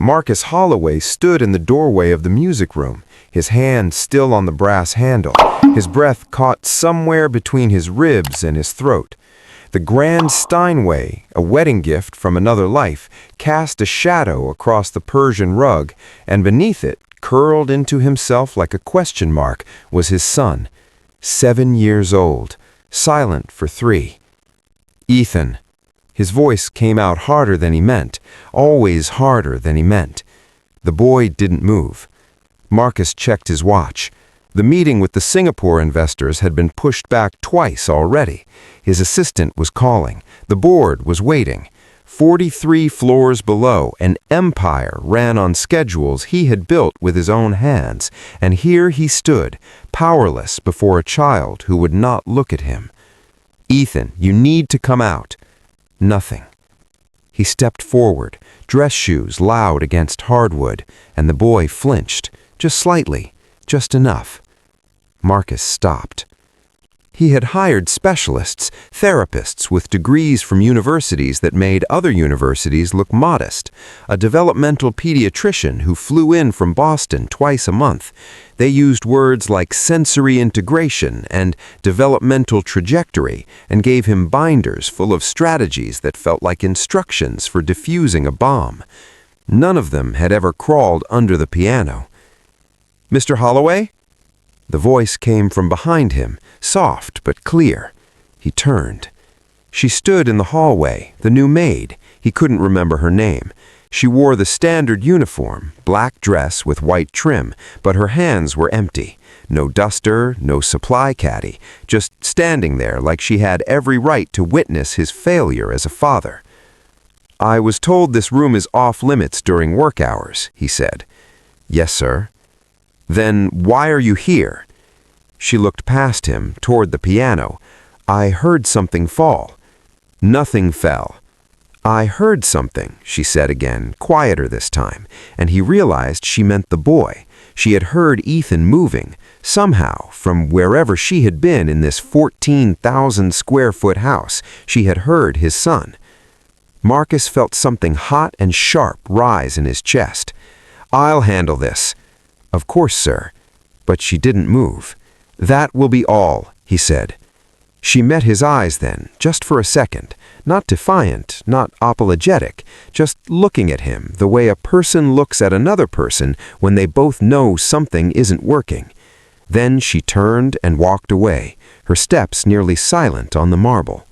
Marcus Holloway stood in the doorway of the music room, his hand still on the brass handle, his breath caught somewhere between his ribs and his throat. The grand Steinway, a wedding gift from another life, cast a shadow across the Persian rug, and beneath it, curled into himself like a question mark, was his son, 7 years old, silent for 3. Ethan. His voice came out harder than he meant, always harder than he meant. The boy didn't move. Marcus checked his watch. The meeting with the Singapore investors had been pushed back twice already. His assistant was calling. The board was waiting. 43 floors below, an empire ran on schedules he had built with his own hands, and here he stood, powerless before a child who would not look at him. "Ethan, you need to come out." Nothing. He stepped forward, dress shoes loud against hardwood, and the boy flinched, just slightly, just enough. Marcus stopped. He had hired specialists, therapists with degrees from universities that made other universities look modest, a developmental pediatrician who flew in from Boston twice a month. They used words like sensory integration and developmental trajectory and gave him binders full of strategies that felt like instructions for defusing a bomb. None of them had ever crawled under the piano. "Mr. Holloway?" The voice came from behind him, soft but clear. He turned. She stood in the hallway, the new maid. He couldn't remember her name. She wore the standard uniform, black dress with white trim, but her hands were empty. No duster, no supply caddy, just standing there like she had every right to witness his failure as a father. "I was told this room is off limits during work hours," he said. "Yes, sir." "Then why are you here?" She looked past him, toward the piano. "I heard something fall." "Nothing fell." "I heard something," she said again, quieter this time, and he realized she meant the boy. She had heard Ethan moving, somehow, from wherever she had been in this 14,000 square foot house. She had heard his son. Marcus felt something hot and sharp rise in his chest. "I'll handle this." "Of course, sir." But she didn't move. "That will be all," he said. She met his eyes then, just for a second, not defiant, not apologetic, just looking at him the way a person looks at another person when they both know something isn't working. Then she turned and walked away, her steps nearly silent on the marble.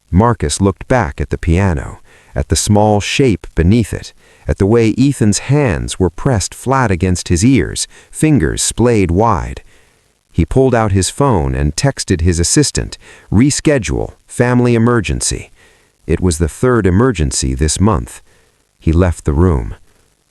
Marcus looked back at the piano, at the small shape beneath it, at the way Ethan's hands were pressed flat against his ears, fingers splayed wide. He pulled out his phone and texted his assistant, "Reschedule, family emergency." It was the 3rd emergency this month. He left the room.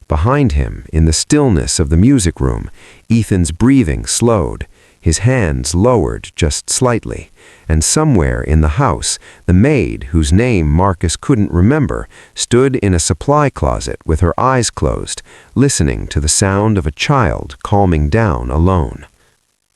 Behind him, in the stillness of the music room, Ethan's breathing slowed, his hands lowered just slightly, and somewhere in the house, the maid, whose name Marcus couldn't remember, stood in a supply closet with her eyes closed, listening to the sound of a child calming down alone.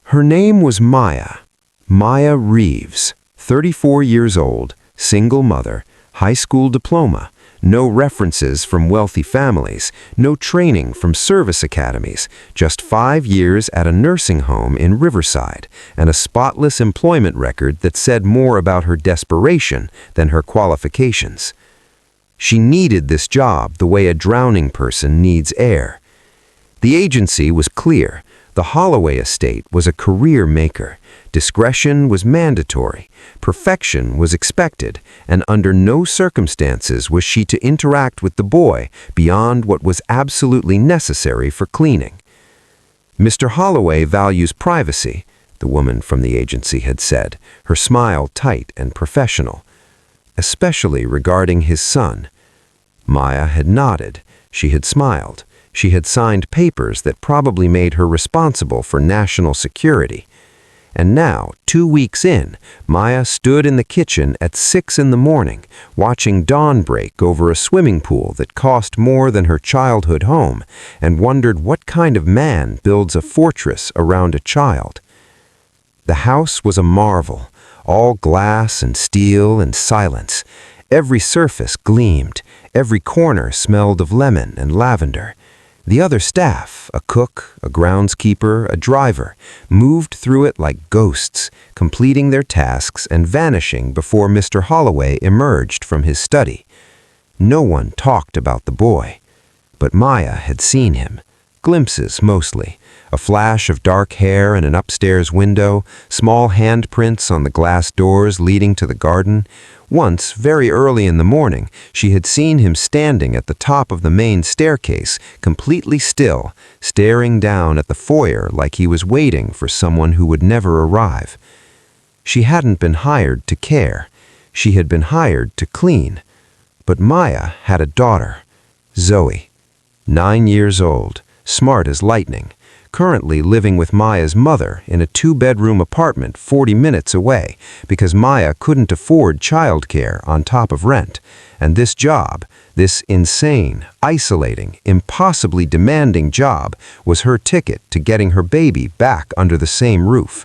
Her name was Maya Reeves, 34 years old, single mother, high school diploma, no references from wealthy families, no training from service academies, just 5 years at a nursing home in Riverside, and a spotless employment record that said more about her desperation than her qualifications. She needed this job the way a drowning person needs air. The agency was clear. The Holloway estate was a career maker. Discretion was mandatory. Perfection was expected, and under no circumstances was she to interact with the boy beyond what was absolutely necessary for cleaning. "Mr. Holloway values privacy," the woman from the agency had said, her smile tight and professional, "especially regarding his son." Maya had nodded. She had smiled. She had signed papers that probably made her responsible for national security. And now, 2 weeks in, Maya stood in the kitchen at 6 in the morning, watching dawn break over a swimming pool that cost more than her childhood home, and wondered what kind of man builds a fortress around a child. The house was a marvel, all glass and steel and silence. Every surface gleamed, every corner smelled of lemon and lavender. The other staff, a cook, a groundskeeper, a driver, moved through it like ghosts, completing their tasks and vanishing before Mr. Holloway emerged from his study. No one talked about the boy, but Maya had seen him. Glimpses, mostly. A flash of dark hair in an upstairs window, small handprints on the glass doors leading to the garden. Once, very early in the morning, she had seen him standing at the top of the main staircase, completely still, staring down at the foyer like he was waiting for someone who would never arrive. She hadn't been hired to care. She had been hired to clean. But Maya had a daughter, Zoe, 9 years old, smart as lightning, currently living with Maya's mother in a 2-bedroom apartment 40 minutes away because Maya couldn't afford childcare on top of rent. And this job, this insane, isolating, impossibly demanding job, was her ticket to getting her baby back under the same roof.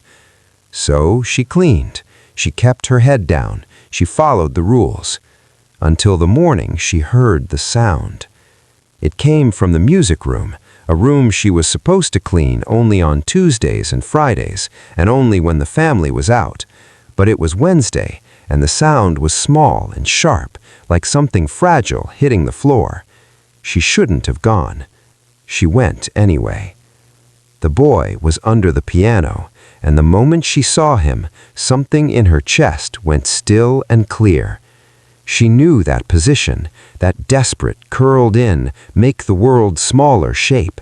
So she cleaned. She kept her head down. She followed the rules. Until the morning she heard the sound. It came from the music room, a room she was supposed to clean only on Tuesdays and Fridays, and only when the family was out. But it was Wednesday, and the sound was small and sharp, like something fragile hitting the floor. She shouldn't have gone. She went anyway. The boy was under the piano, and the moment she saw him, something in her chest went still and clear. She knew that position, that desperate, curled-in, make-the-world-smaller shape.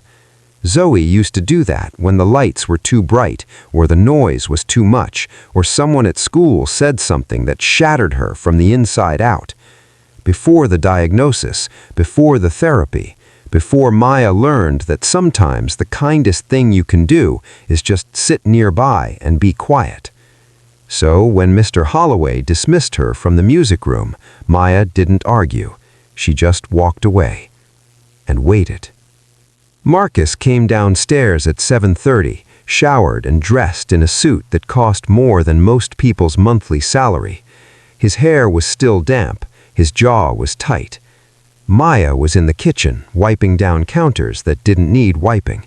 Zoe used to do that when the lights were too bright, or the noise was too much, or someone at school said something that shattered her from the inside out. Before the diagnosis, before the therapy, before Maya learned that sometimes the kindest thing you can do is just sit nearby and be quiet. So when Mr. Holloway dismissed her from the music room, Maya didn't argue. She just walked away and waited. Marcus came downstairs at 7:30, showered and dressed in a suit that cost more than most people's monthly salary. His hair was still damp, his jaw was tight. Maya was in the kitchen, wiping down counters that didn't need wiping.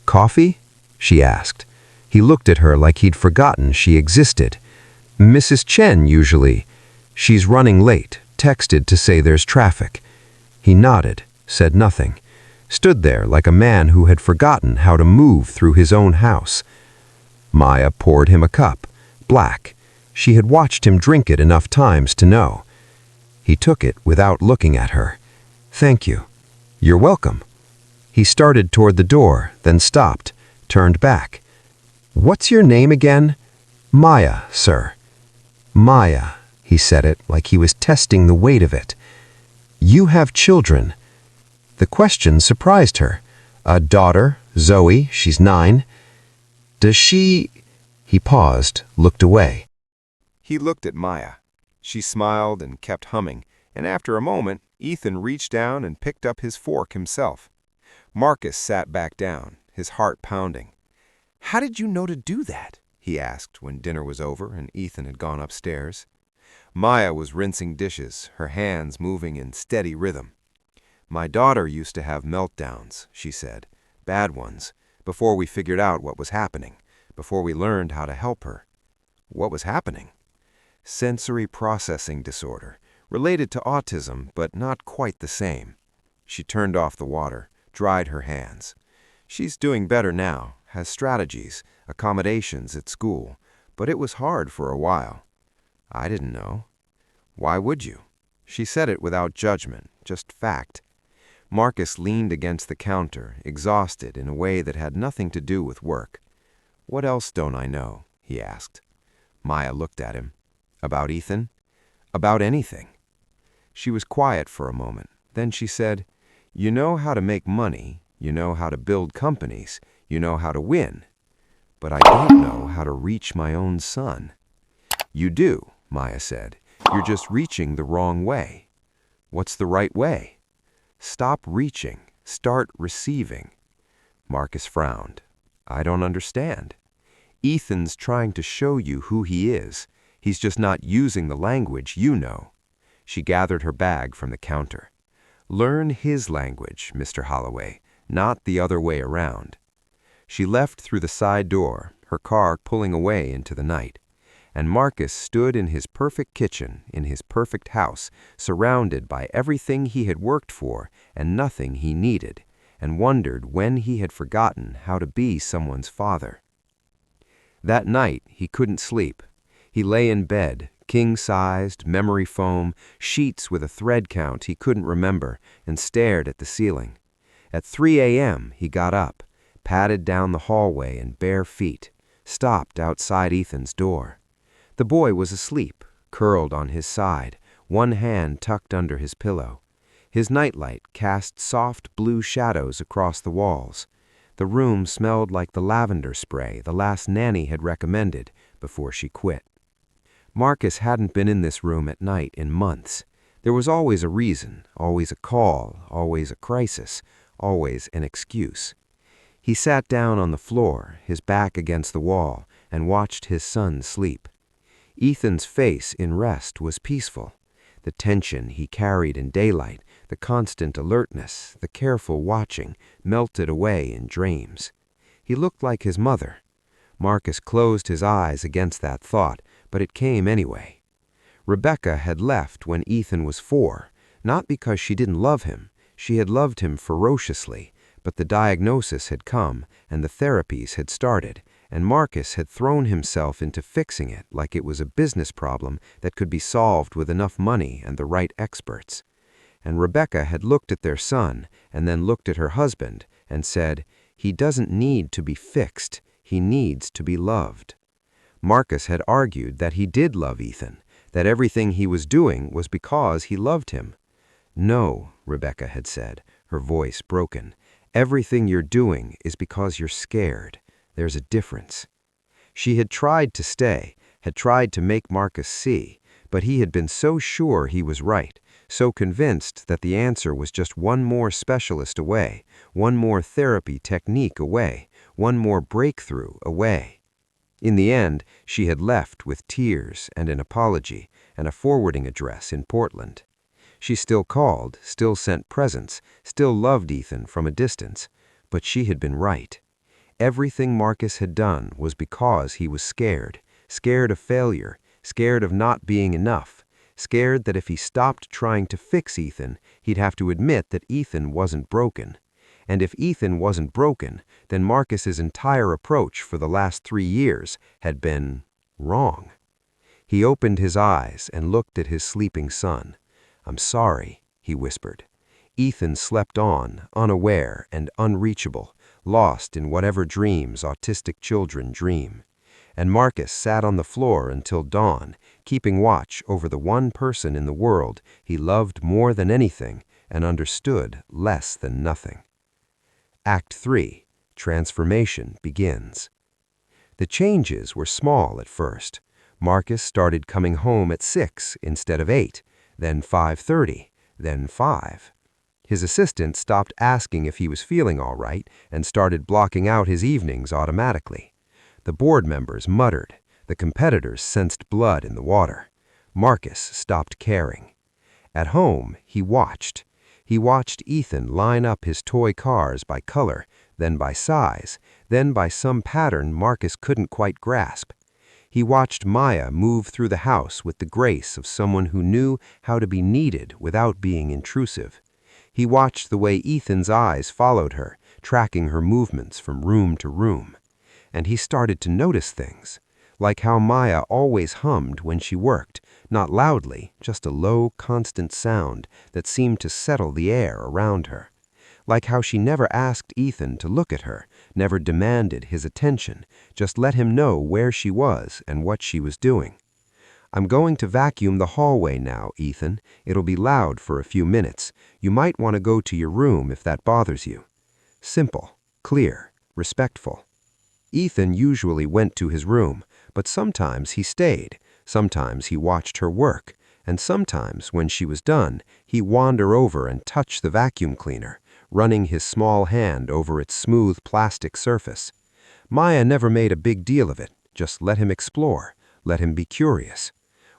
"Coffee?" she asked. He looked at her like he'd forgotten she existed. "Mrs. Chen, usually. She's running late, texted to say there's traffic." He nodded, said nothing, stood there like a man who had forgotten how to move through his own house. Maya poured him a cup, black. She had watched him drink it enough times to know. He took it without looking at her. "Thank you. You're welcome." He started toward the door, then stopped, turned back. "What's your name again?" "Maya, sir." "Maya," he said it like he was testing the weight of it. "You have children." The question surprised her. "A daughter, Zoe, she's 9. Does she—" He paused, looked away. He looked at Maya. She smiled and kept humming, and after a moment, Ethan reached down and picked up his fork himself. Marcus sat back down, his heart pounding. "How did you know to do that?" he asked when dinner was over and Ethan had gone upstairs. Maya was rinsing dishes, her hands moving in steady rhythm. "My daughter used to have meltdowns," she said, "bad ones, before we figured out what was happening, before we learned how to help her." "What was happening?" "Sensory processing disorder, related to autism, but not quite the same." She turned off the water, dried her hands. "She's doing better now, has strategies, accommodations at school, but it was hard for a while." "I didn't know." "Why would you?" She said it without judgment, just fact. Marcus leaned against the counter, exhausted in a way that had nothing to do with work. "What else don't I know?" he asked. Maya looked at him. "About Ethan?" "About anything." She was quiet for a moment. Then she said, "You know how to make money, you know how to build companies, you know how to win. But I don't know how to reach my own son." "You do," Maya said. "You're just reaching the wrong way." "What's the right way?" "Stop reaching. Start receiving." Marcus frowned. "I don't understand." "Ethan's trying to show you who he is. He's just not using the language you know." She gathered her bag from the counter. Learn his language, Mr. Holloway, not the other way around. She left through the side door, her car pulling away into the night. And Marcus stood in his perfect kitchen, in his perfect house, surrounded by everything he had worked for and nothing he needed, and wondered when he had forgotten how to be someone's father. That night, he couldn't sleep. He lay in bed, king-sized, memory foam, sheets with a thread count he couldn't remember, and stared at the ceiling. At 3 a.m., he got up, padded down the hallway in bare feet, stopped outside Ethan's door. The boy was asleep, curled on his side, one hand tucked under his pillow. His nightlight cast soft blue shadows across the walls. The room smelled like the lavender spray the last nanny had recommended before she quit. Marcus hadn't been in this room at night in months. There was always a reason, always a call, always a crisis, always an excuse. He sat down on the floor, his back against the wall, and watched his son sleep. Ethan's face in rest was peaceful. The tension he carried in daylight, the constant alertness, the careful watching, melted away in dreams. He looked like his mother. Marcus closed his eyes against that thought, but it came anyway. Rebecca had left when Ethan was 4, not because she didn't love him. She had loved him ferociously, but the diagnosis had come and the therapies had started, and Marcus had thrown himself into fixing it like it was a business problem that could be solved with enough money and the right experts. And Rebecca had looked at their son and then looked at her husband and said, "He doesn't need to be fixed, he needs to be loved." Marcus had argued that he did love Ethan, that everything he was doing was because he loved him. "No," Rebecca had said, her voice broken, "everything you're doing is because you're scared. There's a difference." She had tried to stay, had tried to make Marcus see, but he had been so sure he was right, so convinced that the answer was just one more specialist away, one more therapy technique away, one more breakthrough away. In the end, she had left with tears and an apology and a forwarding address in Portland. She still called, still sent presents, still loved Ethan from a distance, but she had been right. Everything Marcus had done was because he was scared, scared of failure, scared of not being enough, scared that if he stopped trying to fix Ethan, he'd have to admit that Ethan wasn't broken. And if Ethan wasn't broken, then Marcus's entire approach for the last 3 years had been wrong. He opened his eyes and looked at his sleeping son. "I'm sorry," he whispered. Ethan slept on, unaware and unreachable, lost in whatever dreams autistic children dream. And Marcus sat on the floor until dawn, keeping watch over the one person in the world he loved more than anything and understood less than nothing. Act 3. Transformation begins. The changes were small at first. Marcus started coming home at 6 instead of 8, then 5:30, then 5. His assistant stopped asking if he was feeling all right and started blocking out his evenings automatically. The board members muttered. The competitors sensed blood in the water. Marcus stopped caring. At home, he watched. He watched Ethan line up his toy cars by color, then by size, then by some pattern Marcus couldn't quite grasp. He watched Maya move through the house with the grace of someone who knew how to be needed without being intrusive. He watched the way Ethan's eyes followed her, tracking her movements from room to room. And he started to notice things, like how Maya always hummed when she worked, not loudly, just a low, constant sound that seemed to settle the air around her. Like how she never asked Ethan to look at her, never demanded his attention, just let him know where she was and what she was doing. "I'm going to vacuum the hallway now, Ethan. It'll be loud for a few minutes. You might want to go to your room if that bothers you." Simple, clear, respectful. Ethan usually went to his room, but sometimes he stayed, sometimes he watched her work, and sometimes, when she was done, he'd wander over and touch the vacuum cleaner, running his small hand over its smooth plastic surface. Maya never made a big deal of it, just let him explore, let him be curious.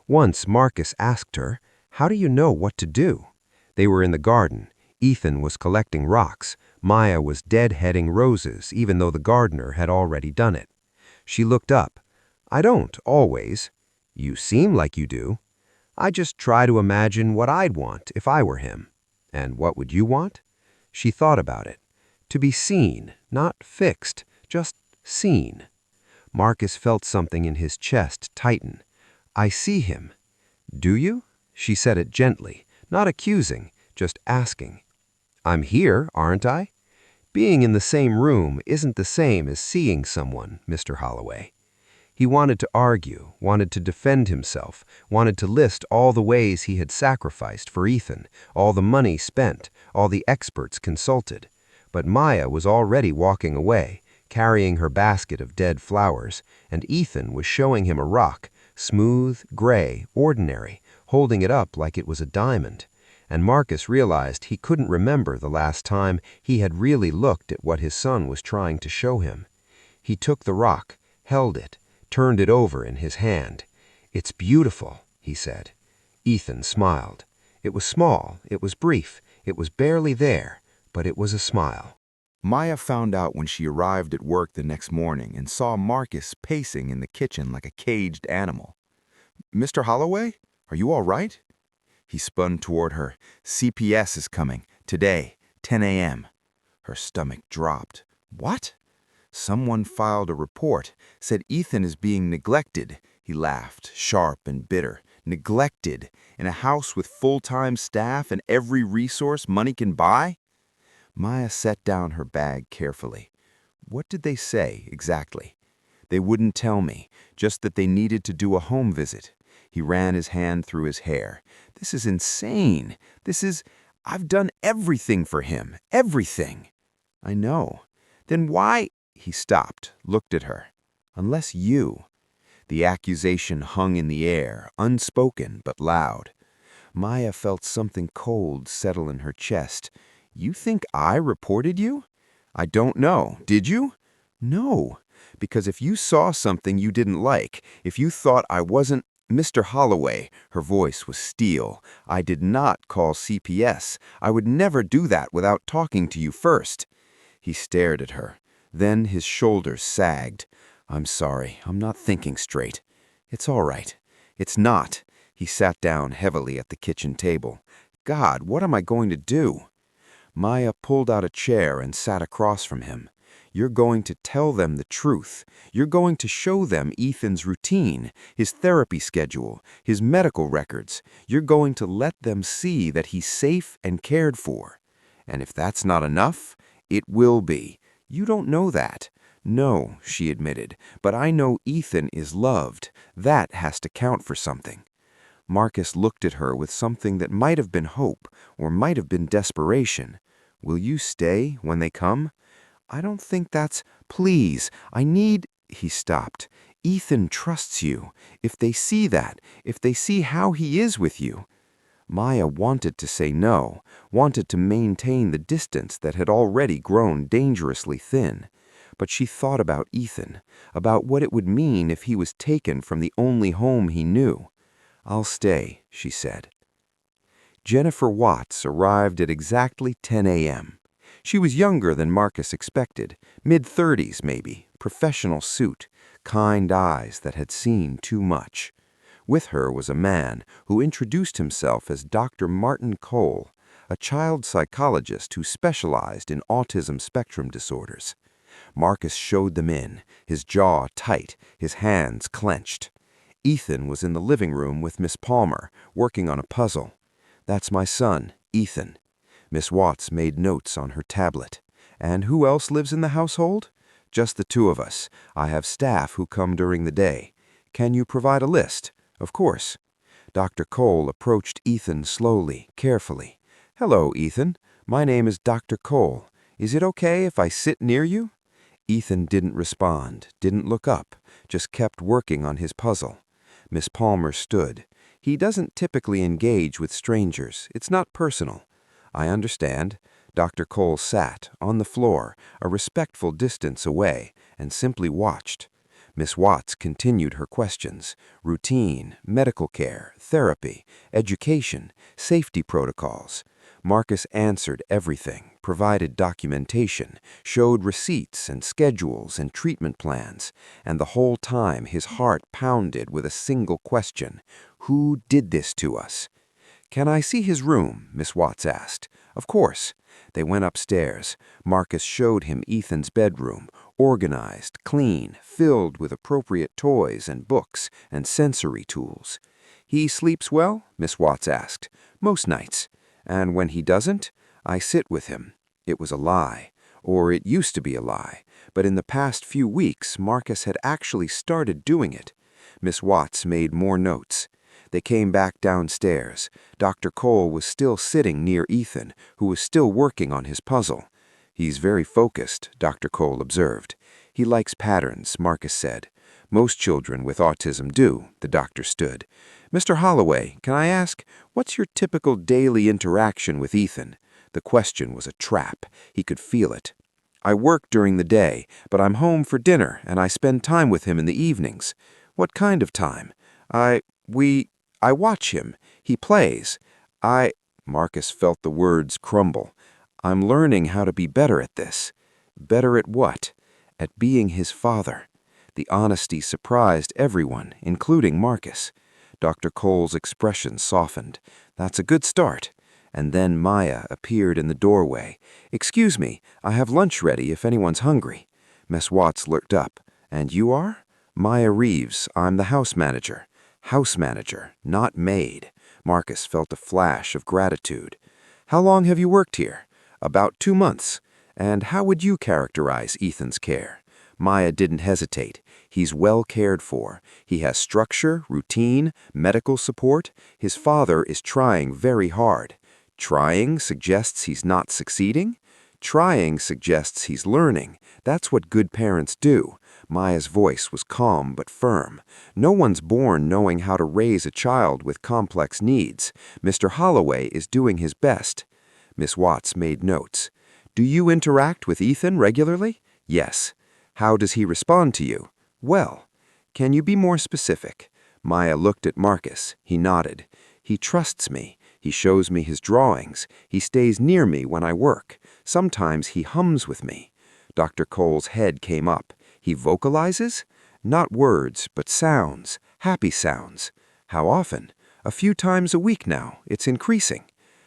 Once Marcus asked her, How do you know what to do? They were in the garden. Ethan was collecting rocks. Maya was deadheading roses, even though the gardener had already done it. She looked up. I don't, always. You seem like you do. I just try to imagine what I'd want if I were him. And what would you want? She thought about it. To be seen, not fixed, just seen. Marcus felt something in his chest tighten. I see him. Do you? She said it gently, not accusing, just asking. I'm here, aren't I? Being in the same room isn't the same as seeing someone, Mr. Holloway. He wanted to argue, wanted to defend himself, wanted to list all the ways he had sacrificed for Ethan, all the money spent, all the experts consulted. But Maya was already walking away, carrying her basket of dead flowers, and Ethan was showing him a rock, smooth, gray, ordinary, holding it up like it was a diamond. And Marcus realized he couldn't remember the last time he had really looked at what his son was trying to show him. He took the rock, held it, turned it over in his hand. It's beautiful, he said. Ethan smiled. It was small, it was brief, it was barely there, but it was a smile. Maya found out when she arrived at work the next morning and saw Marcus pacing in the kitchen like a caged animal. Mr. Holloway, are you all right? He spun toward her. CPS is coming. Today, 10 a.m. Her stomach dropped. What? Someone filed a report, said Ethan is being neglected. He laughed, sharp and bitter. Neglected? In a house with full-time staff and every resource money can buy? Maya set down her bag carefully. What did they say, exactly? They wouldn't tell me, just that they needed to do a home visit. He ran his hand through his hair. This is insane. I've done everything for him. Everything. I know. Then why? He stopped, looked at her. Unless you. The accusation hung in the air, unspoken but loud. Maya felt something cold settle in her chest. You think I reported you? I don't know. Did you? No. Because if you saw something you didn't like, if you thought I wasn't Mr. Holloway, her voice was steel. I did not call CPS. I would never do that without talking to you first. He stared at her. Then his shoulders sagged. I'm sorry. I'm not thinking straight. It's all right. It's not. He sat down heavily at the kitchen table. God, what am I going to do? Maya pulled out a chair and sat across from him. You're going to tell them the truth. You're going to show them Ethan's routine, his therapy schedule, his medical records. You're going to let them see that he's safe and cared for. And if that's not enough, it will be. You don't know that. No, she admitted, but I know Ethan is loved. That has to count for something. Marcus looked at her with something that might have been hope or might have been desperation. Will you stay when they come? I don't think that's... Please, I need... He stopped. Ethan trusts you. If they see that, if they see how he is with you... Maya wanted to say no, wanted to maintain the distance that had already grown dangerously thin. But she thought about Ethan, about what it would mean if he was taken from the only home he knew. I'll stay, she said. Jennifer Watts arrived at exactly 10 a.m. She was younger than Marcus expected, mid-30s maybe, professional suit, kind eyes that had seen too much. With her was a man who introduced himself as Dr. Martin Cole, a child psychologist who specialized in autism spectrum disorders. Marcus showed them in, his jaw tight, his hands clenched. Ethan was in the living room with Miss Palmer, working on a puzzle. That's my son, Ethan. Miss Watts made notes on her tablet. And who else lives in the household? Just the two of us. I have staff who come during the day. Can you provide a list? Of course. Dr. Cole approached Ethan slowly, carefully. Hello, Ethan. My name is Dr. Cole. Is it okay if I sit near you? Ethan didn't respond, didn't look up, just kept working on his puzzle. Miss Palmer stood. He doesn't typically engage with strangers. It's not personal. I understand. Dr. Cole sat, on the floor, a respectful distance away, and simply watched. Miss Watts continued her questions: routine, medical care, therapy, education, safety protocols. Marcus answered everything, provided documentation, showed receipts and schedules and treatment plans, and the whole time his heart pounded with a single question: who did this to us? "Can I see his room?" Miss Watts asked. Of course. They went upstairs. Marcus showed him Ethan's bedroom, organized, clean, filled with appropriate toys and books and sensory tools. "He sleeps well?" Miss Watts asked. "Most nights. And when he doesn't, I sit with him." It was a lie, or it used to be a lie, but in the past few weeks Marcus had actually started doing it. Miss Watts made more notes. They came back downstairs. Dr. Cole was still sitting near Ethan, who was still working on his puzzle. "He's very focused," Dr. Cole observed. "He likes patterns," Marcus said. "Most children with autism do," the doctor stood. "Mr. Holloway, can I ask, what's your typical daily interaction with Ethan?" The question was a trap. He could feel it. "I work during the day, but I'm home for dinner, and I spend time with him in the evenings." "What kind of time?" I watch him. He plays. Marcus felt the words crumble. "I'm learning how to be better at this." Better at what? At being his father. The honesty surprised everyone, including Marcus. Dr. Cole's expression softened. "That's a good start." And then Maya appeared in the doorway. "Excuse me, I have lunch ready if anyone's hungry." Miss Watts looked up. "And you are?" "Maya Reeves. I'm the house manager." House manager, not maid. Marcus felt a flash of gratitude. "How long have you worked here?" "About 2 months." "And how would you characterize Ethan's care?" Maya didn't hesitate. "He's well cared for. He has structure, routine, medical support. His father is trying very hard." "Trying suggests he's not succeeding?" "Trying suggests he's learning. That's what good parents do." Maya's voice was calm but firm. "No one's born knowing how to raise a child with complex needs. Mr. Holloway is doing his best." Miss Watts made notes. "Do you interact with Ethan regularly?" "Yes." "How does he respond to you?" "Well." "Can you be more specific?" Maya looked at Marcus. He nodded. "He trusts me. He shows me his drawings. He stays near me when I work. Sometimes he hums with me." Dr. Cole's head came up. "He vocalizes?" "Not words, but sounds. Happy sounds." "How often?" "A few times a week now. It's increasing."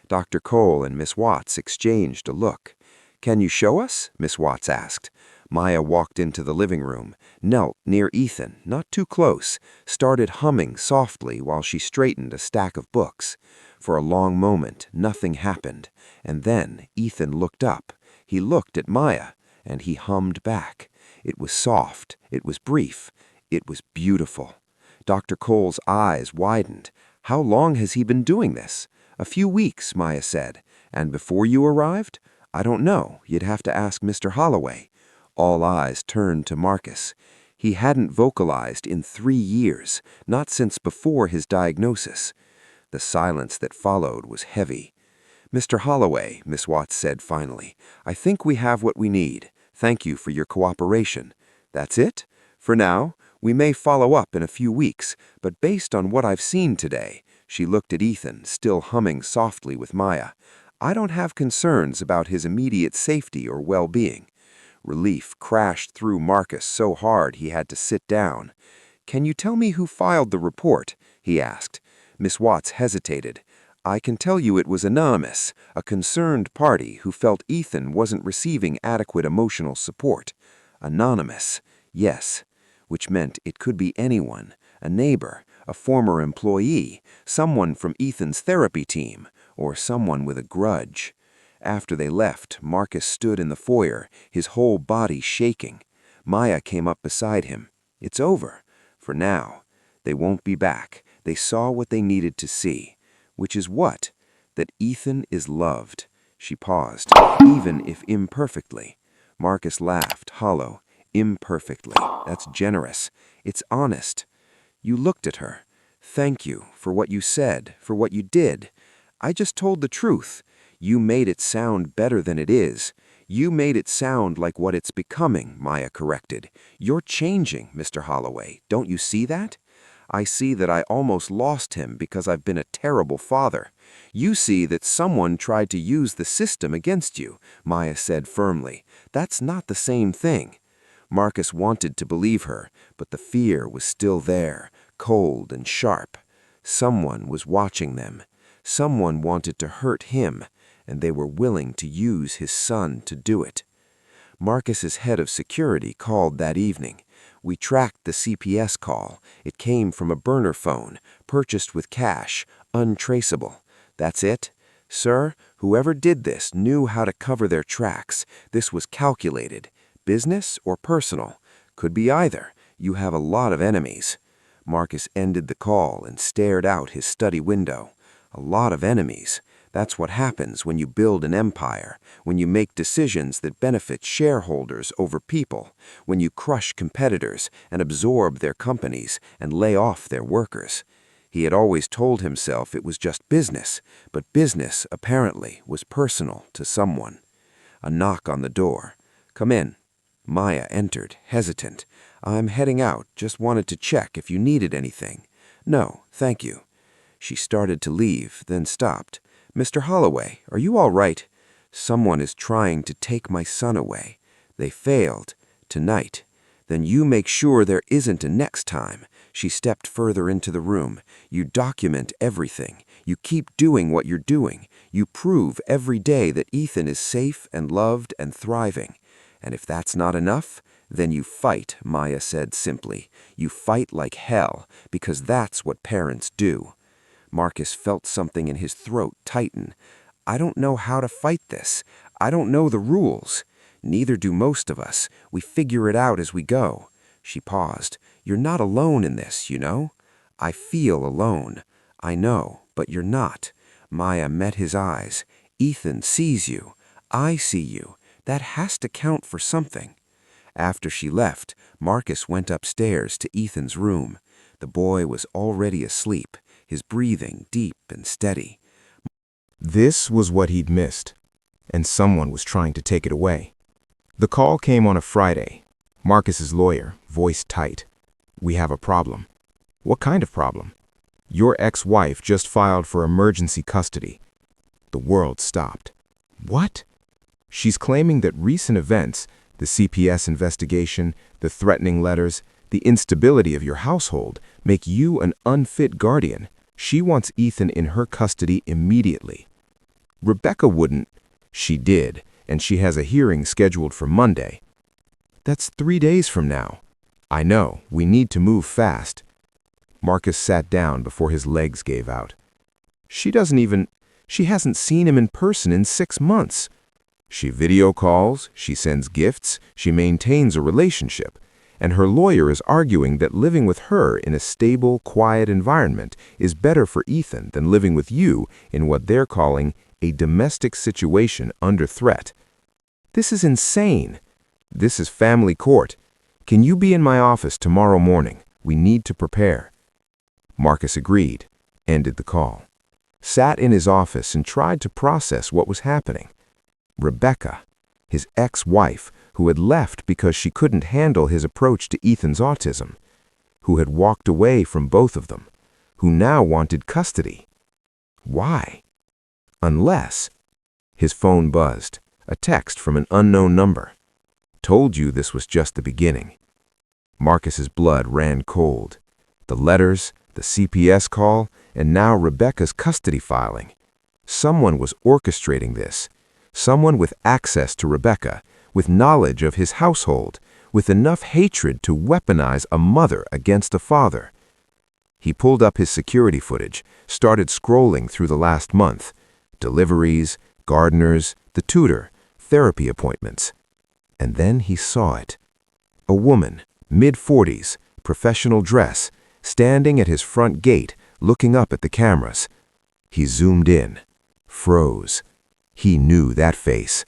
Dr. Cole and Miss Watts exchanged a look. "Can you show us?" Miss Watts asked. Maya walked into the living room, knelt near Ethan, not too close, started humming softly while she straightened a stack of books. For a long moment, nothing happened, and then Ethan looked up. He looked at Maya, and he hummed back. It was soft, it was brief, it was beautiful. Dr. Cole's eyes widened. "How long has he been doing this?" "A few weeks," Maya said. "And before you arrived?" "I don't know. You'd have to ask Mr. Holloway." All eyes turned to Marcus. He hadn't vocalized in 3 years, not since before his diagnosis. The silence that followed was heavy. "Mr. Holloway," Miss Watts said finally, "I think we have what we need. Thank you for your cooperation." "That's it?" "For now. We may follow up in a few weeks, but based on what I've seen today," she looked at Ethan, still humming softly with Maya, "I don't have concerns about his immediate safety or well-being." Relief crashed through Marcus so hard he had to sit down. "Can you tell me who filed the report?" he asked. Miss Watts hesitated. "I can tell you it was anonymous, a concerned party who felt Ethan wasn't receiving adequate emotional support." Anonymous, yes, which meant it could be anyone, a neighbor, a former employee, someone from Ethan's therapy team, or someone with a grudge. After they left, Marcus stood in the foyer, his whole body shaking. Maya came up beside him. "It's over. For now. They won't be back. They saw what they needed to see." "Which is what?" "That Ethan is loved." She paused, "even if imperfectly." Marcus laughed, hollow. "Imperfectly. That's generous. It's honest." You looked at her. "Thank you for what you said, for what you did. I just told the truth. You made it sound better than it is. You made it sound like what it's becoming, Maya corrected. You're changing, Mr. Holloway. Don't you see that? I see that I almost lost him because I've been a terrible father. You see that someone tried to use the system against you, Maya said firmly. That's not the same thing. Marcus wanted to believe her, but the fear was still there, cold and sharp. Someone was watching them. Someone wanted to hurt him, and they were willing to use his son to do it. Marcus's head of security called that evening. We tracked the CPS call. It came from a burner phone, purchased with cash, untraceable. That's it? Sir, whoever did this knew how to cover their tracks. This was calculated. Business or personal? Could be either. You have a lot of enemies. Marcus ended the call and stared out his study window. A lot of enemies. That's what happens when you build an empire, when you make decisions that benefit shareholders over people, when you crush competitors and absorb their companies and lay off their workers. He had always told himself it was just business, but business, apparently, was personal to someone. A knock on the door. "Come in." Maya entered, hesitant. "I'm heading out. Just wanted to check if you needed anything." "No, thank you." She started to leave, then stopped. "Mr. Holloway, are you all right? Someone is trying to take my son away. They failed. Tonight. Then you make sure there isn't a next time." She stepped further into the room. "You document everything. You keep doing what you're doing. You prove every day that Ethan is safe and loved and thriving. And if that's not enough, then you fight," Maya said simply. "You fight like hell, because that's what parents do." Marcus felt something in his throat tighten. "I don't know how to fight this. I don't know the rules. Neither do most of us. We figure it out as we go." She paused. "You're not alone in this, you know?" "I feel alone." "I know, but you're not." Maya met his eyes. "Ethan sees you. I see you. That has to count for something." After she left, Marcus went upstairs to Ethan's room. The boy was already asleep, his breathing deep and steady. This was what he'd missed, and someone was trying to take it away. The call came on a Friday. Marcus's lawyer, voice tight. "We have a problem." "What kind of problem?" "Your ex-wife just filed for emergency custody." The world stopped. "What?" "She's claiming that recent events, the CPS investigation, the threatening letters, the instability of your household, make you an unfit guardian. She wants Ethan in her custody immediately." "Rebecca wouldn't." "She did, and she has a hearing scheduled for Monday." "That's 3 days from now." "I know. We need to move fast." Marcus sat down before his legs gave out. She hasn't seen him in person in 6 months. She video calls, she sends gifts, she maintains a relationship, and her lawyer is arguing that living with her in a stable, quiet environment is better for Ethan than living with you in what they're calling a domestic situation under threat. This is insane. This is family court. Can you be in my office tomorrow morning? We need to prepare. Marcus agreed, ended the call, sat in his office and tried to process what was happening. Rebecca, his ex-wife, who had left because she couldn't handle his approach to Ethan's autism, who had walked away from both of them, who now wanted custody. Why? Unless... His phone buzzed, a text from an unknown number. "Told you this was just the beginning." Marcus's blood ran cold. The letters, the CPS call, and now Rebecca's custody filing. Someone was orchestrating this. Someone with access to Rebecca, with knowledge of his household, with enough hatred to weaponize a mother against a father. He pulled up his security footage, started scrolling through the last month. Deliveries, gardeners, the tutor, therapy appointments. And then he saw it. A woman, mid-40s, professional dress, standing at his front gate, looking up at the cameras. He zoomed in, froze. He knew that face.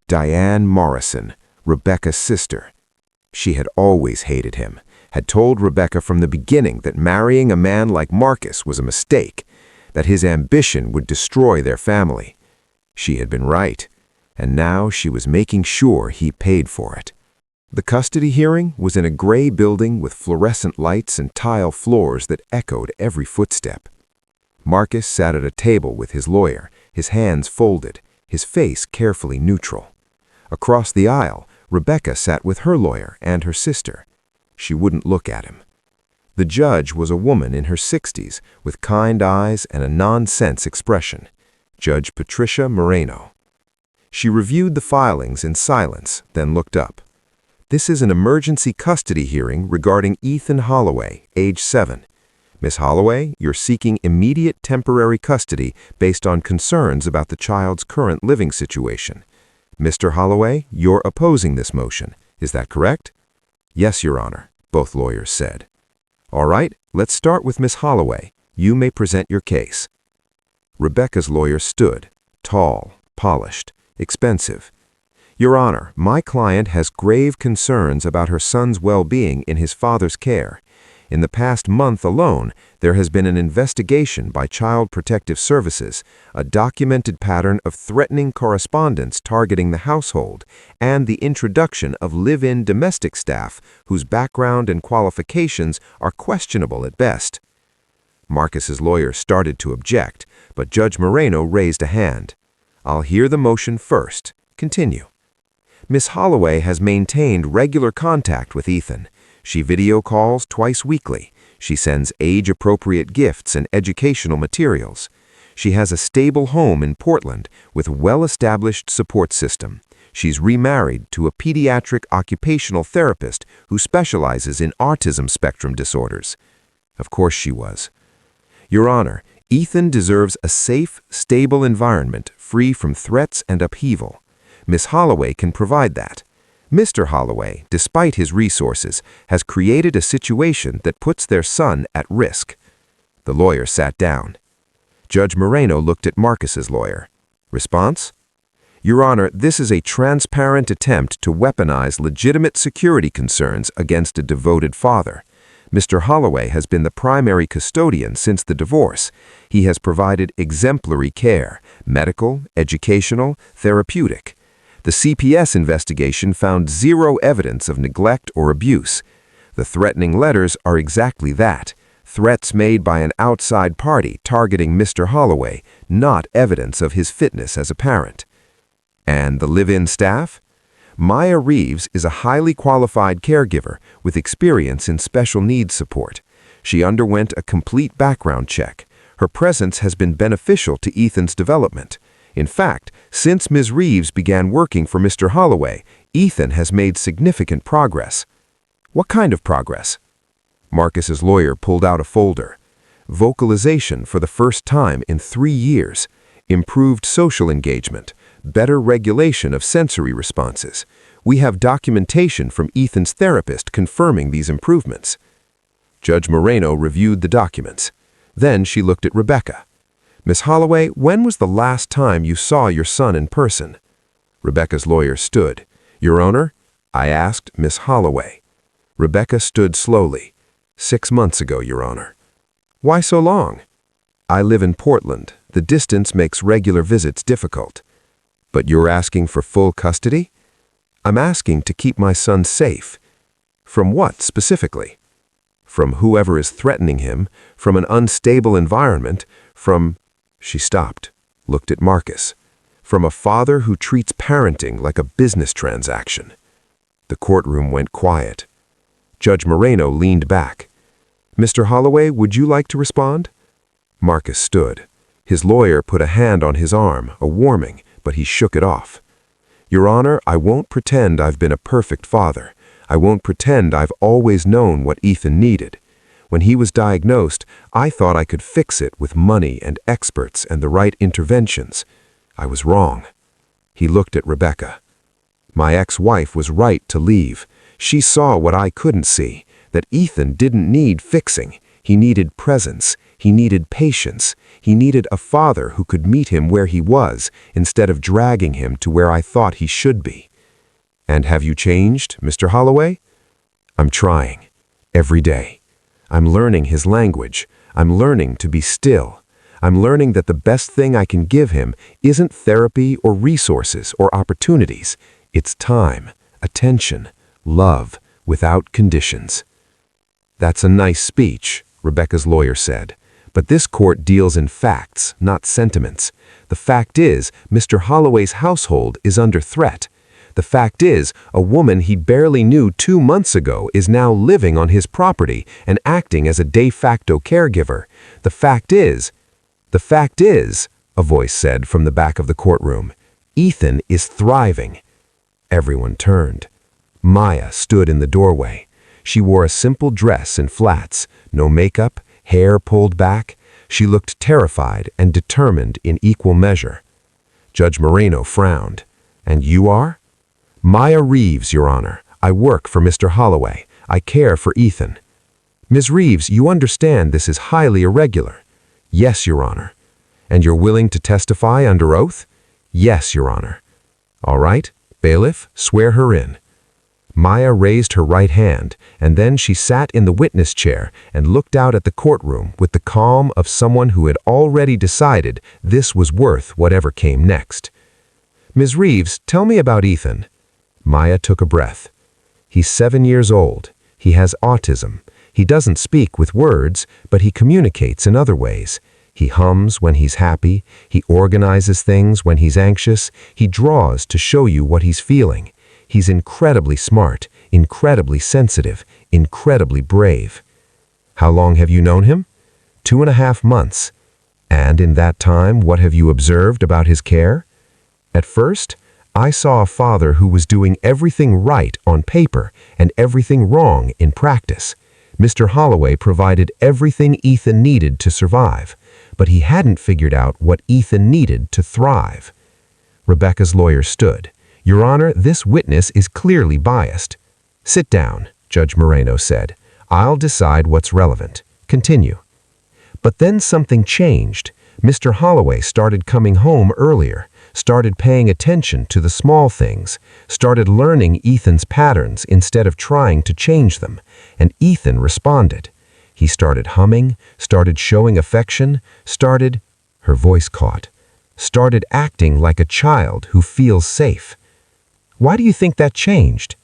Diane Morrison, Rebecca's sister. She had always hated him, had told Rebecca from the beginning that marrying a man like Marcus was a mistake, that his ambition would destroy their family. She had been right, and now she was making sure he paid for it. The custody hearing was in a gray building with fluorescent lights and tile floors that echoed every footstep. Marcus sat at a table with his lawyer, his hands folded, his face carefully neutral. Across the aisle, Rebecca sat with her lawyer and her sister. She wouldn't look at him. The judge was a woman in her 60s with kind eyes and a nonsense expression, Judge Patricia Moreno. She reviewed the filings in silence, then looked up. "This is an emergency custody hearing regarding Ethan Holloway, age 7. Miss Holloway, you're seeking immediate temporary custody based on concerns about the child's current living situation. Mr. Holloway, you're opposing this motion. Is that correct?" "Yes, Your Honor," both lawyers said. "All right, let's start with Miss Holloway. You may present your case." Rebecca's lawyer stood, tall, polished, expensive. "Your Honor, my client has grave concerns about her son's well-being in his father's care. In the past month alone, there has been an investigation by Child Protective Services, a documented pattern of threatening correspondence targeting the household, and the introduction of live-in domestic staff whose background and qualifications are questionable at best." Marcus's lawyer started to object, but Judge Moreno raised a hand. "I'll hear the motion first. Continue." "Miss Holloway has maintained regular contact with Ethan. She video calls twice weekly. She sends age-appropriate gifts and educational materials. She has a stable home in Portland with a well-established support system. She's remarried to a pediatric occupational therapist who specializes in autism spectrum disorders." Of course she was. "Your Honor, Ethan deserves a safe, stable environment free from threats and upheaval. Miss Holloway can provide that. Mr. Holloway, despite his resources, has created a situation that puts their son at risk." The lawyer sat down. Judge Moreno looked at Marcus's lawyer. "Response?" "Your Honor, this is a transparent attempt to weaponize legitimate security concerns against a devoted father. Mr. Holloway has been the primary custodian since the divorce. He has provided exemplary care, medical, educational, therapeutic. The CPS investigation found zero evidence of neglect or abuse. The threatening letters are exactly that, threats made by an outside party targeting Mr. Holloway, not evidence of his fitness as a parent." "And the live-in staff?" "Maya Reeves is a highly qualified caregiver with experience in special needs support. She underwent a complete background check. Her presence has been beneficial to Ethan's development. In fact, since Ms. Reeves began working for Mr. Holloway, Ethan has made significant progress." "What kind of progress?" Marcus's lawyer pulled out a folder. "Vocalization for the first time in 3 years, improved social engagement, better regulation of sensory responses. We have documentation from Ethan's therapist confirming these improvements." Judge Moreno reviewed the documents. Then she looked at Rebecca. "Miss Holloway, when was the last time you saw your son in person?" Rebecca's lawyer stood. "Your Honor, I asked Miss Holloway." Rebecca stood slowly. 6 months ago, Your Honor." "Why so long?" "I live in Portland. The distance makes regular visits difficult." "But you're asking for full custody?" "I'm asking to keep my son safe." "From what, specifically?" "From whoever is threatening him, from an unstable environment, from—" She stopped, looked at Marcus. "From a father who treats parenting like a business transaction." The courtroom went quiet. Judge Moreno leaned back. "Mr. Holloway, would you like to respond?" Marcus stood. His lawyer put a hand on his arm, a warning, but he shook it off. "Your Honor, I won't pretend I've been a perfect father. I won't pretend I've always known what Ethan needed. When he was diagnosed, I thought I could fix it with money and experts and the right interventions. I was wrong." He looked at Rebecca. "My ex-wife was right to leave. She saw what I couldn't see, that Ethan didn't need fixing. He needed presence. He needed patience. He needed a father who could meet him where he was instead of dragging him to where I thought he should be." "And have you changed, Mr. Holloway?" "I'm trying. Every day. I'm learning his language. I'm learning to be still. I'm learning that the best thing I can give him isn't therapy or resources or opportunities. It's time, attention, love, without conditions. That's a nice speech, Rebecca's lawyer said. But this court deals in facts, not sentiments. The fact is, Mr. Holloway's household is under threat. The fact is, a woman he barely knew 2 months ago is now living on his property and acting as a de facto caregiver. The fact is, a voice said from the back of the courtroom, Ethan is thriving. Everyone turned. Maya stood in the doorway. She wore a simple dress and flats, no makeup, hair pulled back. She looked terrified and determined in equal measure. Judge Moreno frowned. And you are? Maya Reeves, Your Honor. I work for Mr. Holloway. I care for Ethan. Ms. Reeves, you understand this is highly irregular. Yes, Your Honor. And you're willing to testify under oath? Yes, Your Honor. All right, bailiff, swear her in. Maya raised her right hand, and then she sat in the witness chair and looked out at the courtroom with the calm of someone who had already decided this was worth whatever came next. Ms. Reeves, tell me about Ethan. Maya took a breath. He's 7 years old. He has autism. He doesn't speak with words, but he communicates in other ways. He hums when he's happy. He organizes things when he's anxious. He draws to show you what he's feeling. He's incredibly smart, incredibly sensitive, incredibly brave. How long have you known him? 2.5 months. And in that time, what have you observed about his care? At first, I saw a father who was doing everything right on paper and everything wrong in practice. Mr. Holloway provided everything Ethan needed to survive, but he hadn't figured out what Ethan needed to thrive. Rebecca's lawyer stood. Your Honor, this witness is clearly biased. Sit down, Judge Moreno said. I'll decide what's relevant. Continue. But then something changed. Mr. Holloway started coming home earlier, started paying attention to the small things, started learning Ethan's patterns instead of trying to change them, and Ethan responded. He started humming, started showing affection, her voice caught, started acting like a child who feels safe. Why do you think that changed?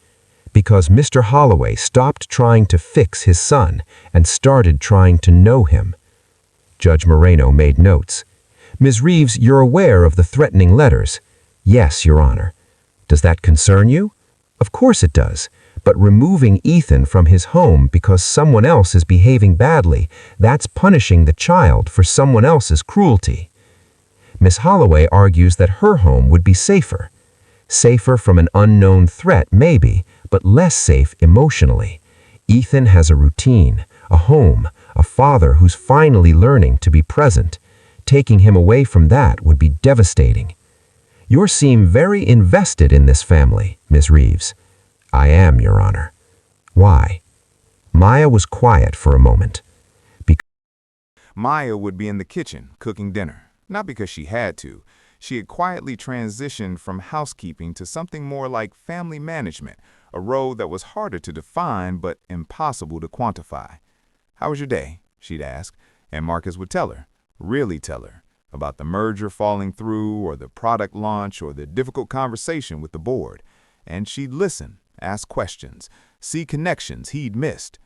Because Mr. Holloway stopped trying to fix his son and started trying to know him. Judge Moreno made notes. Ms. Reeves, you're aware of the threatening letters. Yes, Your Honor. Does that concern you? Of course it does. But removing Ethan from his home because someone else is behaving badly, that's punishing the child for someone else's cruelty. Ms. Holloway argues that her home would be safer. Safer from an unknown threat, maybe, but less safe emotionally. Ethan has a routine, a home, a father who's finally learning to be present. Taking him away from that would be devastating. You seem very invested in this family, Ms. Reeves. I am, Your Honor. Why? Maya was quiet for a moment. Maya would be in the kitchen cooking dinner, not because she had to. She had quietly transitioned from housekeeping to something more like family management, a role that was harder to define but impossible to quantify. How was your day? She'd ask, and Marcus would tell her, really tell her, about the merger falling through or the product launch or the difficult conversation with the board. And she'd listen, ask questions, see connections he'd missed.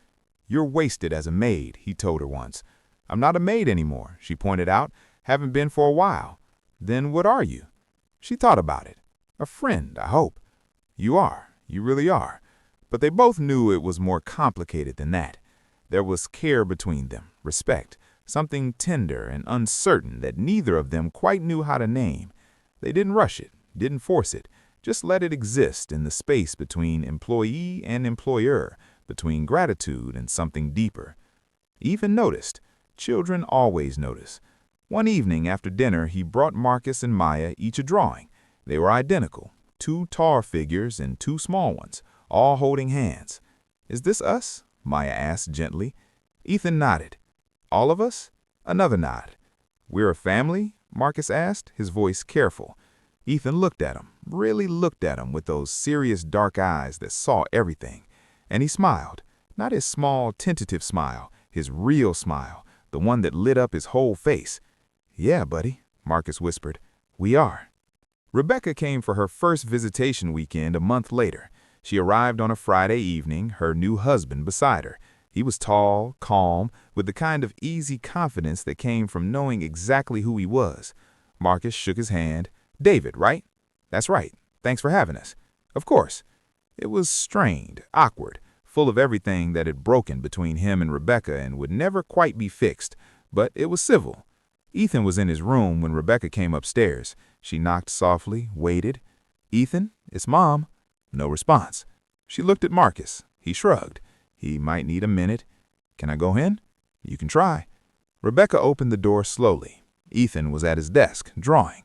You're wasted as a maid, he told her once. I'm not a maid anymore, she pointed out, haven't been for a while. Then what are you? She thought about it. A friend, I hope. You are. You really are. But they both knew it was more complicated than that. There was care between them, respect, something tender and uncertain that neither of them quite knew how to name. They didn't rush it, didn't force it, just let it exist in the space between employee and employer, between gratitude and something deeper. Ethan noticed. Children always notice. One evening after dinner, he brought Marcus and Maya each a drawing. They were identical, 2 tall figures and 2 small ones, all holding hands. Is this us? Maya asked gently. Ethan nodded. All of us? Another nod. We're a family? Marcus asked, his voice careful. Ethan looked at him, really looked at him with those serious dark eyes that saw everything. And he smiled, not his small, tentative smile, his real smile, the one that lit up his whole face. Yeah, buddy, Marcus whispered. We are. Rebecca came for her first visitation weekend a month later. She arrived on a Friday evening, her new husband beside her. He was tall, calm, with the kind of easy confidence that came from knowing exactly who he was. Marcus shook his hand. David, right? That's right. Thanks for having us. Of course. It was strained, awkward, full of everything that had broken between him and Rebecca and would never quite be fixed, but it was civil. Ethan was in his room when Rebecca came upstairs. She knocked softly, waited. Ethan, it's Mom. No response. She looked at Marcus. He shrugged. He might need a minute. Can I go in? You can try. Rebecca opened the door slowly. Ethan was at his desk, drawing.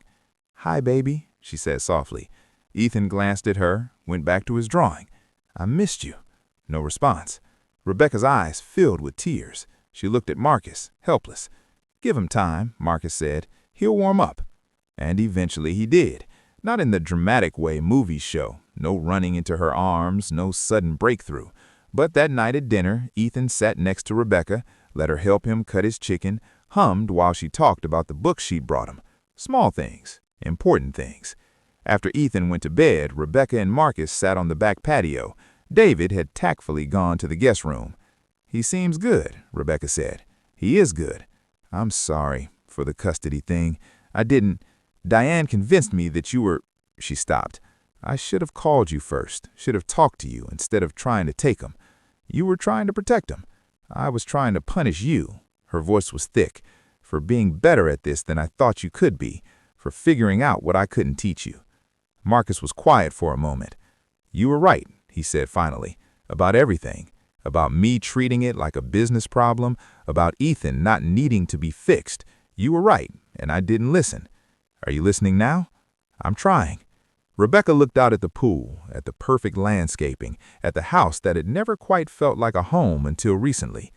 Hi, baby, she said softly. Ethan glanced at her, went back to his drawing. I missed you. No response. Rebecca's eyes filled with tears. She looked at Marcus, helpless. Give him time, Marcus said. He'll warm up. And eventually he did. Not in the dramatic way movies show. No running into her arms, no sudden breakthrough. But that night at dinner, Ethan sat next to Rebecca, let her help him cut his chicken, hummed while she talked about the books she'd brought him. Small things, important things. After Ethan went to bed, Rebecca and Marcus sat on the back patio. David had tactfully gone to the guest room. He seems good, Rebecca said. He is good. I'm sorry for the custody thing. Diane convinced me that you were... She stopped. I should have called you first, should have talked to you instead of trying to take him. You were trying to protect him. I was trying to punish you. Her voice was thick. For being better at this than I thought you could be. For figuring out what I couldn't teach you. Marcus was quiet for a moment. You were right, he said finally, about everything. About me treating it like a business problem. About Ethan not needing to be fixed. You were right, and I didn't listen. Are you listening now? I'm trying. Rebecca looked out at the pool, at the perfect landscaping, at the house that had never quite felt like a home until recently.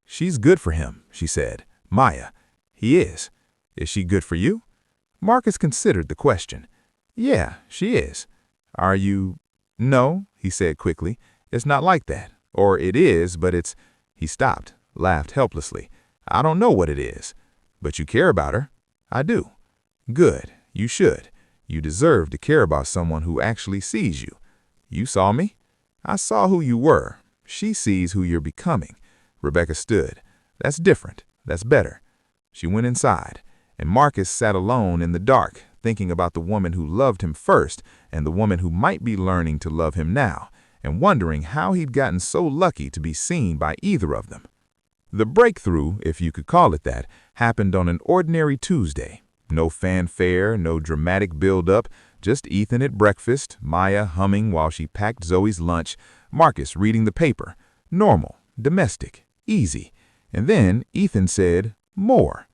She's good for him, she said. Maya. He is. Is she good for you? Marcus considered the question. Yeah, she is. Are you... No, he said quickly. It's not like that. Or it is, but it's... He stopped, laughed helplessly. I don't know what it is. But you care about her. I do. Good. You should. You deserve to care about someone who actually sees you. You saw me. I saw who you were. She sees who you're becoming. Rebecca stood. That's different. That's better. She went inside, and Marcus sat alone in the dark, thinking about the woman who loved him first and the woman who might be learning to love him now, and wondering how he'd gotten so lucky to be seen by either of them. The breakthrough, if you could call it that, happened on an ordinary Tuesday. No fanfare, no dramatic build-up, just Ethan at breakfast, Maya humming while she packed Zoe's lunch, Marcus reading the paper. Normal, domestic, easy. And then Ethan said, more.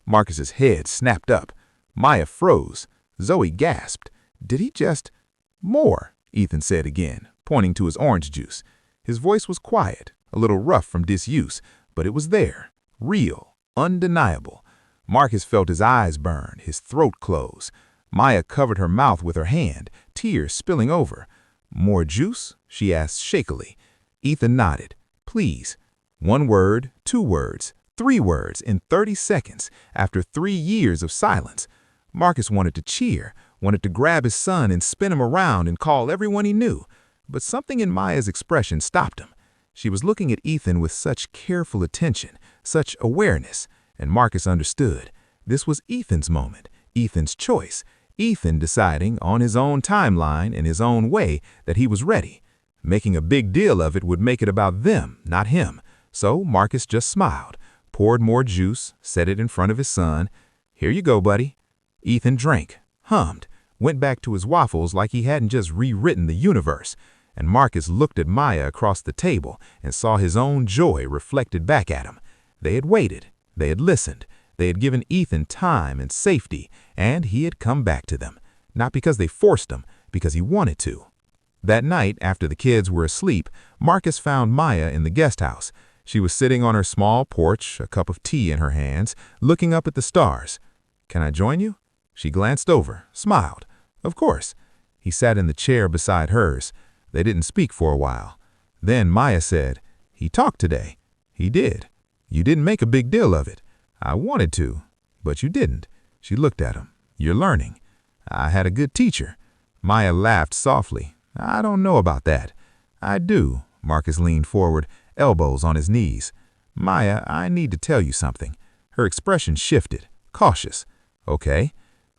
Marcus's head snapped up. Maya froze. Zoe gasped. Did he just... More, Ethan said again, pointing to his orange juice. His voice was quiet, a little rough from disuse, but it was there, real, undeniable. Marcus felt his eyes burn, his throat close. Maya covered her mouth with her hand, tears spilling over. More juice? She asked shakily. Ethan nodded. Please. 1 word, 2 words, 3 words in 30 seconds, after 3 years of silence. Marcus wanted to cheer, wanted to grab his son and spin him around and call everyone he knew. But something in Maya's expression stopped him. She was looking at Ethan with such careful attention, such awareness. And Marcus understood. This was Ethan's moment, Ethan's choice, Ethan deciding on his own timeline in his own way that he was ready. Making a big deal of it would make it about them, not him. So Marcus just smiled, poured more juice, set it in front of his son. Here you go, buddy. Ethan drank, hummed, went back to his waffles like he hadn't just rewritten the universe. And Marcus looked at Maya across the table and saw his own joy reflected back at him. They had waited. They had listened. They had given Ethan time and safety, and he had come back to them. Not because they forced him, because he wanted to. That night, after the kids were asleep, Marcus found Maya in the guest house. She was sitting on her small porch, a cup of tea in her hands, looking up at the stars. Can I join you? She glanced over, smiled. Of course. He sat in the chair beside hers. They didn't speak for a while. Then Maya said, He talked today. He did. You didn't make a big deal of it. I wanted to, but you didn't. She looked at him. You're learning. I had a good teacher. Maya laughed softly. I don't know about that. I do. Marcus leaned forward, elbows on his knees. Maya, I need to tell you something. Her expression shifted, cautious. Okay.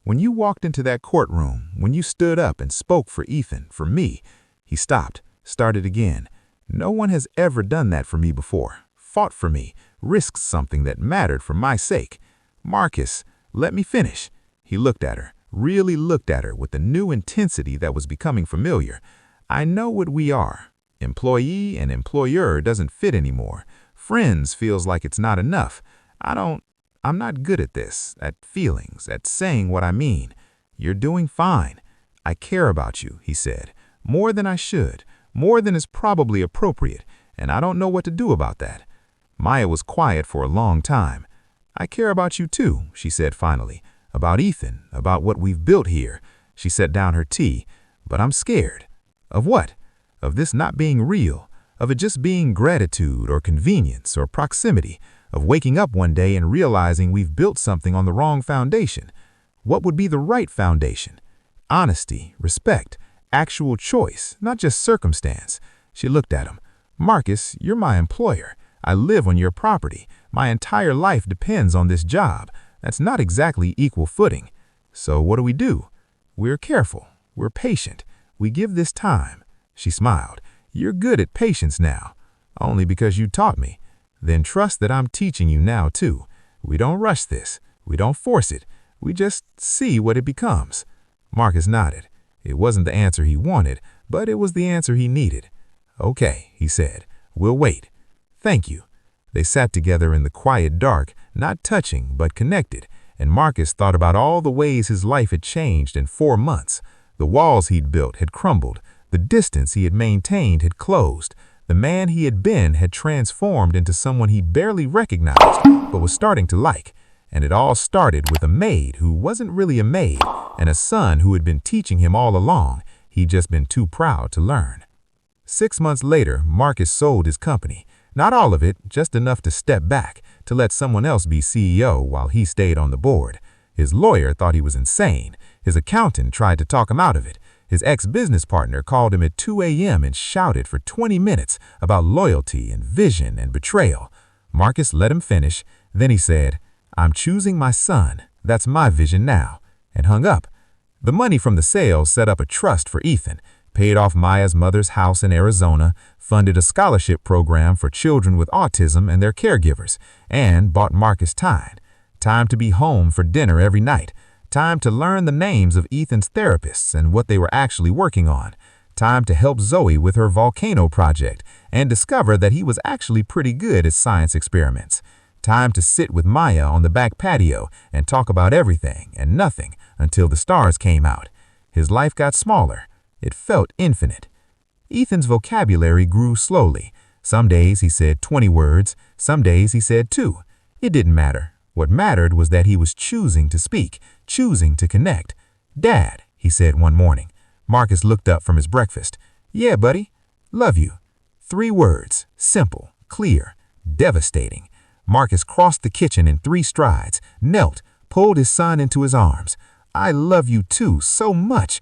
When you walked into that courtroom, when you stood up and spoke for Ethan, for me, he stopped, started again. No one has ever done that for me before, fought for me, risked something that mattered for my sake. Marcus, let me finish. He looked at her, really looked at her with the new intensity that was becoming familiar. I know what we are. Employee and employer doesn't fit anymore. Friends feels like it's not enough. I'm not good at this, at feelings, at saying what I mean. You're doing fine. I care about you, he said, more than I should, more than is probably appropriate, and I don't know what to do about that. Maya was quiet for a long time. I care about you too, she said finally, about Ethan, about what we've built here. She set down her tea. But I'm scared. Of what? Of this not being real, of it just being gratitude or convenience or proximity, of waking up one day and realizing we've built something on the wrong foundation. What would be the right foundation? Honesty, respect, actual choice, not just circumstance. She looked at him. Marcus, you're my employer. I live on your property. My entire life depends on this job. That's not exactly equal footing. So what do? We're careful. We're patient. We give this time. She smiled. You're good at patience now. Only because you taught me. Then trust that I'm teaching you now too. We don't rush this. We don't force it. We just see what it becomes. Marcus nodded. It wasn't the answer he wanted, but it was the answer he needed. Okay, he said. We'll wait. Thank you. They sat together in the quiet dark, not touching, but connected, and Marcus thought about all the ways his life had changed in 4 months. The walls he'd built had crumbled. The distance he had maintained had closed. The man he had been had transformed into someone he barely recognized, but was starting to like. And it all started with a maid who wasn't really a maid, and a son who had been teaching him all along. He'd just been too proud to learn. 6 months later, Marcus sold his company. Not all of it, just enough to step back, to let someone else be CEO while he stayed on the board. His lawyer thought he was insane. His accountant tried to talk him out of it. His ex-business partner called him at 2 a.m. and shouted for 20 minutes about loyalty and vision and betrayal. Marcus let him finish. Then he said, I'm choosing my son. That's my vision now, and hung up. The money from the sale set up a trust for Ethan, paid off Maya's mother's house in Arizona, funded a scholarship program for children with autism and their caregivers, and bought Marcus time. Time to be home for dinner every night. Time to learn the names of Ethan's therapists and what they were actually working on. Time to help Zoe with her volcano project and discover that he was actually pretty good at science experiments. Time to sit with Maya on the back patio and talk about everything and nothing until the stars came out. His life got smaller. It felt infinite. Ethan's vocabulary grew slowly. Some days he said 20 words, some days he said 2. It didn't matter. What mattered was that he was choosing to speak, choosing to connect. Dad, he said one morning. Marcus looked up from his breakfast. Yeah, buddy. Love you. 3 words. Simple, clear, devastating. Marcus crossed the kitchen in 3 strides, knelt, pulled his son into his arms. I love you too, so much.